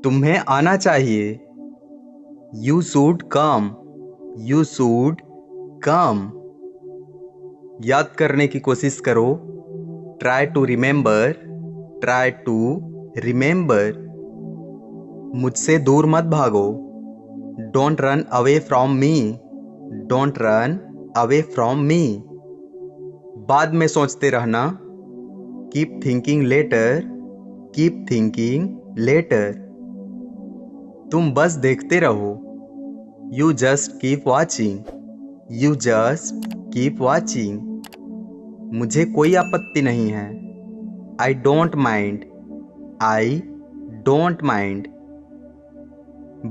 तुम्हें आना चाहिए। You should come. You should come. याद करने की कोशिश करो। Try to remember. Try to remember. मुझसे दूर मत भागो। Don't run away from me. Don't run away from me. बाद में सोचते रहना। Keep thinking later. Keep thinking later. तुम बस देखते रहो। You just keep watching. You just keep watching. मुझे कोई आपत्ति नहीं है। I don't mind. I don't mind.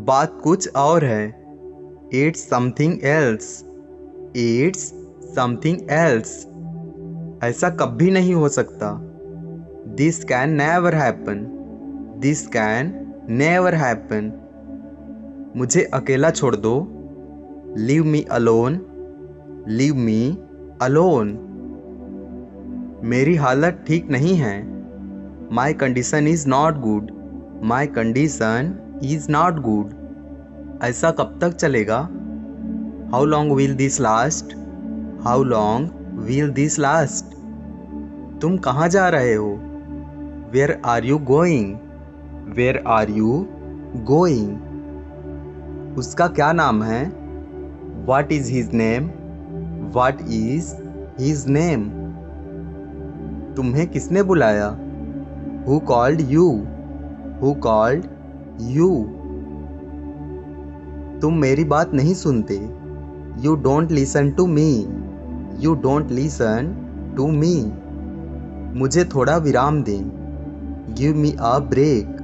बात कुछ और है। It's something else. It's something else. ऐसा कभी नहीं हो सकता। This can never happen. This can never happen. मुझे अकेला छोड़ दो। Leave me alone. Leave me alone. मेरी हालत ठीक नहीं है। My condition is not good. My condition is not good. ऐसा कब तक चलेगा? How long will this last? How long will this last? तुम कहाँ जा रहे हो? Where are you going? Where are you going? उसका क्या नाम है? What is his name? What is his name? तुम्हें किसने बुलाया? Who called you? Who called you? तुम मेरी बात नहीं सुनते। You don't listen to me. You don't listen to me. मुझे थोड़ा विराम दें। Give me a break.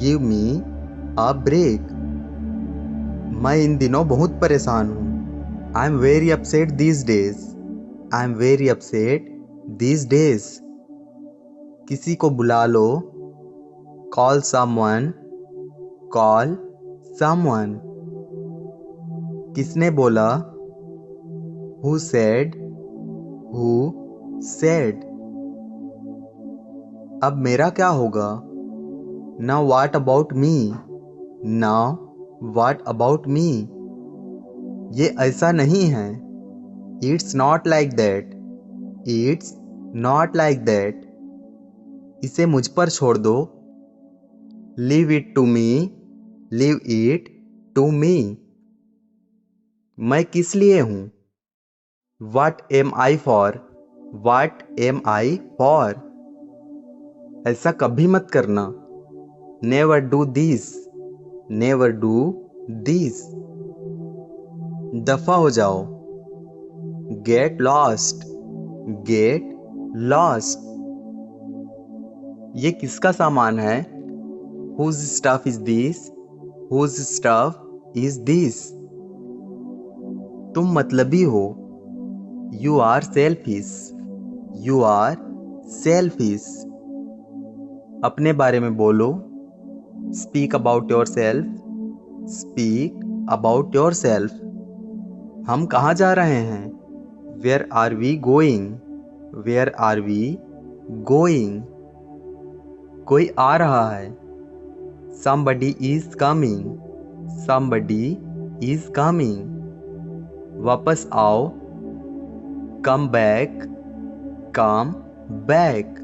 Give me a break. मैं इन दिनों बहुत परेशान हूँ। I am very upset these days. I am very upset these days. किसी को बुला लो। Call someone. Call someone. किसने बोला? Who said? Who said? अब मेरा क्या होगा? Now what about me? Now what about me? ये ऐसा नहीं है। It's not like that. It's not like that. इसे मुझ पर छोड़ दो। Leave it to me. Leave it to me. मैं किस लिए हूँ? What am I for? What am I for? ऐसा कभी मत करना। Never do this. Never do this. दफा हो जाओ। Get lost. Get lost. ये किसका सामान है? Whose stuff is this? Whose stuff is this? तुम मतलबी हो। You are selfish. You are selfish. अपने बारे में बोलो। Speak about yourself. Speak about yourself. हम कहाँ जा रहे हैं? Where are we going? Where are we going? कोई आ रहा है। Somebody is coming. Somebody is coming. वापस आओ। Come back. Come back.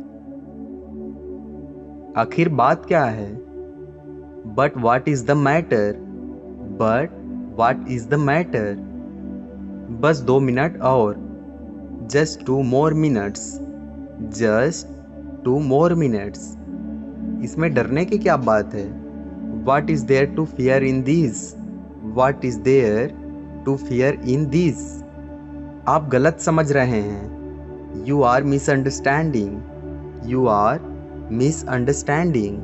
आखिर बात क्या है? But what is the matter? But what is the matter? बस 2 मिनट और। Just 2 more minutes. Just 2 more minutes. इसमें डरने की क्या बात है? What is there to fear in this? What is there to fear in this? आप गलत समझ रहे हैं। You are misunderstanding. You are misunderstanding.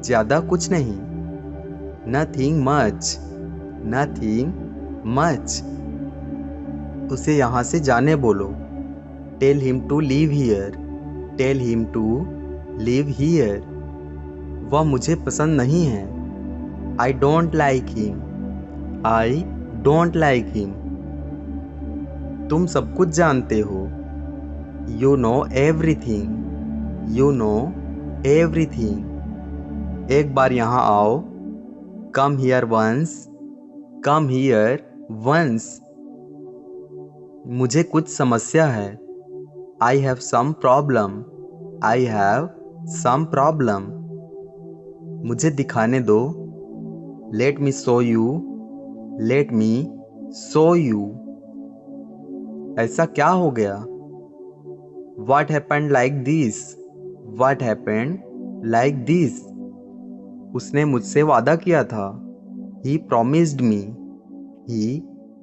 ज़्यादा कुछ नहीं। Nothing much. Nothing much. उसे यहाँ से जाने बोलो। Tell him to leave here. Tell him to leave here. वह मुझे पसंद नहीं है। I don't like him. I don't like him. तुम सब कुछ जानते हो। You know everything. You know everything. एक बार यहाँ आओ। Come here once. Come here once. मुझे कुछ समस्या है। I have some problem. I have some problem. मुझे दिखाने दो। Let me show you. Let me show you. ऐसा क्या हो गया? What happened like this? What happened like this? उसने मुझसे वादा किया था। He promised me. He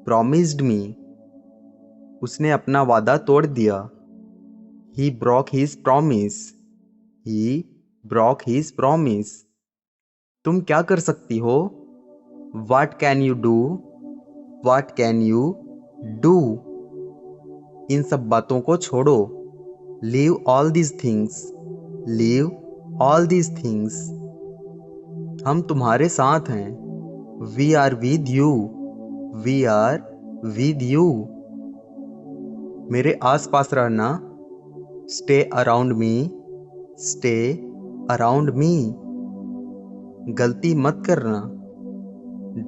promised me. उसने अपना वादा तोड़ दिया। He broke his promise. He broke his promise. तुम क्या कर सकती हो? What can you do? What can you do? इन सब बातों को छोड़ो। Leave all these things. Leave all these things. हम तुम्हारे साथ हैं। We are with you. We are with you. मेरे आसपास रहना। Stay around me. Stay around me. गलती मत करना।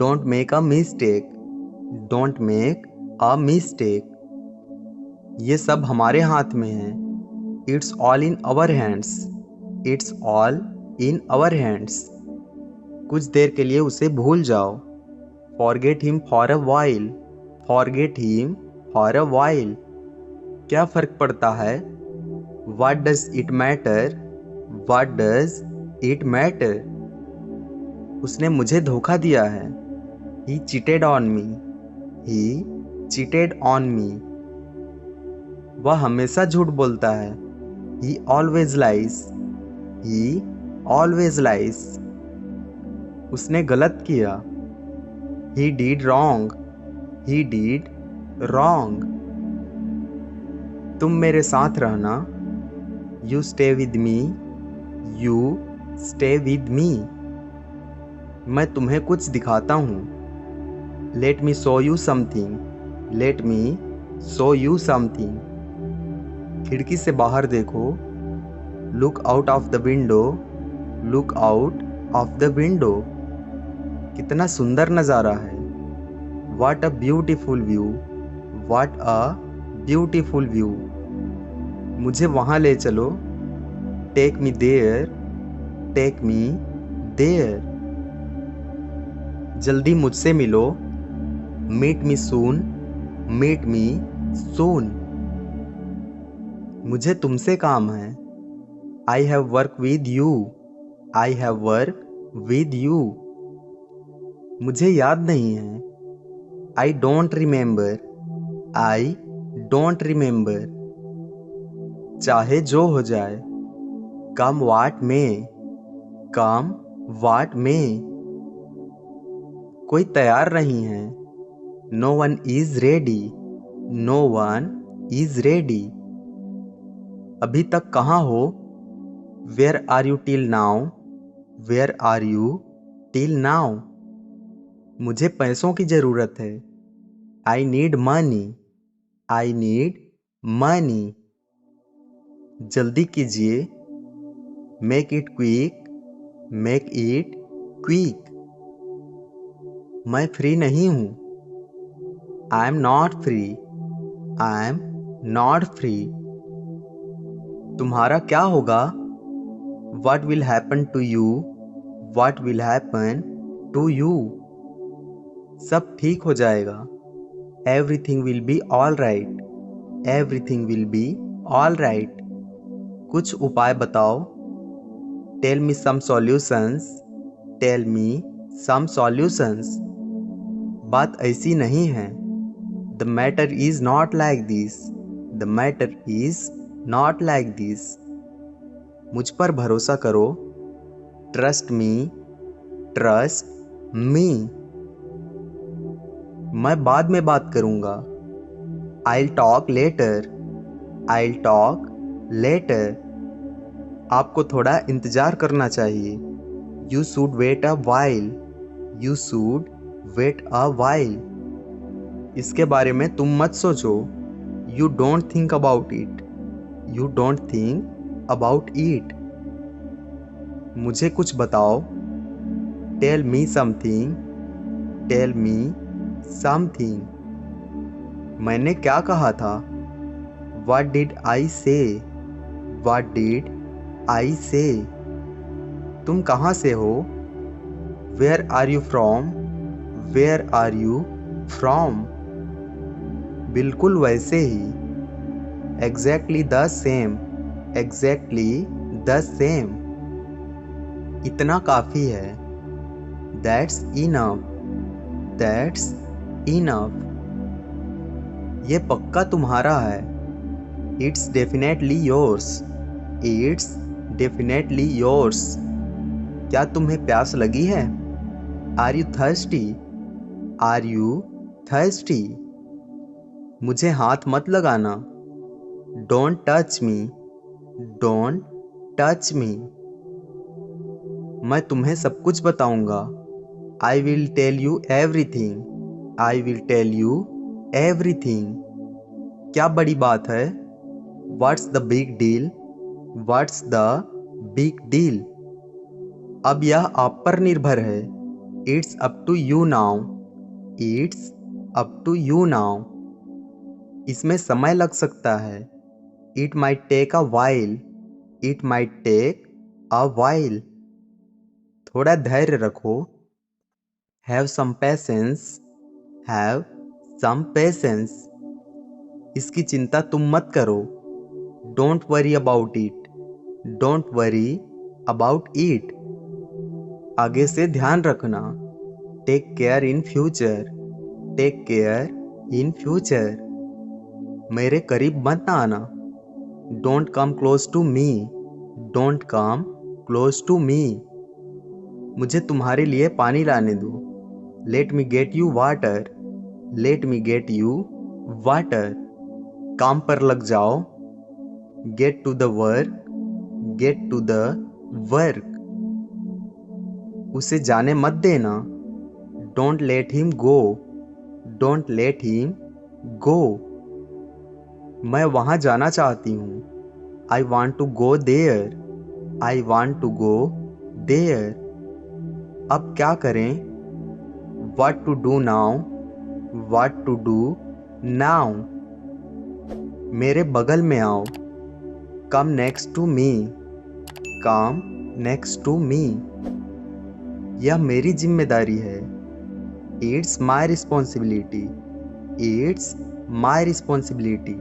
Don't make a mistake. Don't make a mistake. ये सब हमारे हाथ में है। It's all in our hands. It's all in our hands. कुछ देर के लिए उसे भूल जाओ। Forget him for a while. Forget him for a while. क्या फर्क पड़ता है? What does it matter? What does it matter? उसने मुझे धोखा दिया है। He cheated on me. He cheated on me. वह हमेशा झूठ बोलता है। He always lies. He always lies. उसने गलत किया। He did wrong. He did wrong. तुम मेरे साथ रहना। You stay with me. You stay with me. मैं तुम्हें कुछ दिखाता हूँ। Let me show you something. Let me show you something. खिड़की से बाहर देखो। Look out of the window. Look out of the window. कितना सुंदर नज़ारा है। What a beautiful view. What a beautiful view. मुझे वहाँ ले चलो। Take me there. Take me there. जल्दी मुझसे मिलो। Meet me soon. Meet me soon. मुझे तुमसे काम है। I have work with you. I have work with you. मुझे याद नहीं है। I don't remember. I don't remember. चाहे जो हो जाए। Come what may. Come what may. कोई तैयार नहीं है। No one is ready. No one is ready. अभी तक कहाँ हो? Where are you till now? Where are you till now? मुझे पैसों की ज़रूरत है। I need money. I need money. जल्दी कीजिए। Make it quick. Make it quick. मैं फ्री नहीं हूँ। I am not free. I am not free. तुम्हारा क्या होगा? What will happen to you? What will happen to you? सब ठीक हो जाएगा। Everything will be all right. Everything will be all right. कुछ उपाय बताओ। Tell me some solutions. Tell me some solutions. बात ऐसी नहीं है। The matter is not like this. The matter is not like this. मुझ पर भरोसा करो। Trust me. Trust me. मैं बाद में बात करूँगा। I'll talk later. I'll talk later. आपको थोड़ा इंतज़ार करना चाहिए। You should wait a while. You should wait a while. इसके बारे में तुम मत सोचो। You don't think about it. You don't think about it. मुझे कुछ बताओ। Tell me something. Tell me something. मैंने क्या कहा था? What did I say? What did I say? तुम कहाँ से हो? Where are you from? Where are you from? बिल्कुल वैसे ही। Exactly the same. Exactly the same. इतना काफी है। That's enough. That's enough. ये पक्का तुम्हारा है। It's definitely yours. It's definitely yours. क्या तुम्हें प्यास लगी है? Are you thirsty? Are you thirsty? मुझे हाथ मत लगाना। Don't touch me. Don't touch me. मैं तुम्हें सब कुछ बताऊंगा। I will tell you everything. I will tell you everything. क्या बड़ी बात है? What's the big deal? What's the big deal? अब यह आप पर निर्भर है। It's up to you now. It's up to you now. इसमें समय लग सकता है। It might take a while. It might take a while. थोड़ा धैर्य रखो। Have some patience. Have some patience. इसकी चिंता तुम मत करो। Don't worry about it. Don't worry about it. आगे से ध्यान रखना। Take care in future. Take care in future. मेरे करीब मत आना। Don't come close to me. Don't come close to me. मुझे तुम्हारे लिए पानी लाने दो। Let me get you water. Let me get you water. काम पर लग जाओ। Get to the work. Get to the work. उसे जाने मत देना। Don't let him go. Don't let him go. मैं वहाँ जाना चाहती हूँ। I want to go there. I want to go there. अब क्या करें? What to do now? What to do now? मेरे बगल में आओ। Come next to me. Come next to me. यह मेरी जिम्मेदारी है। It's my responsibility. It's my responsibility.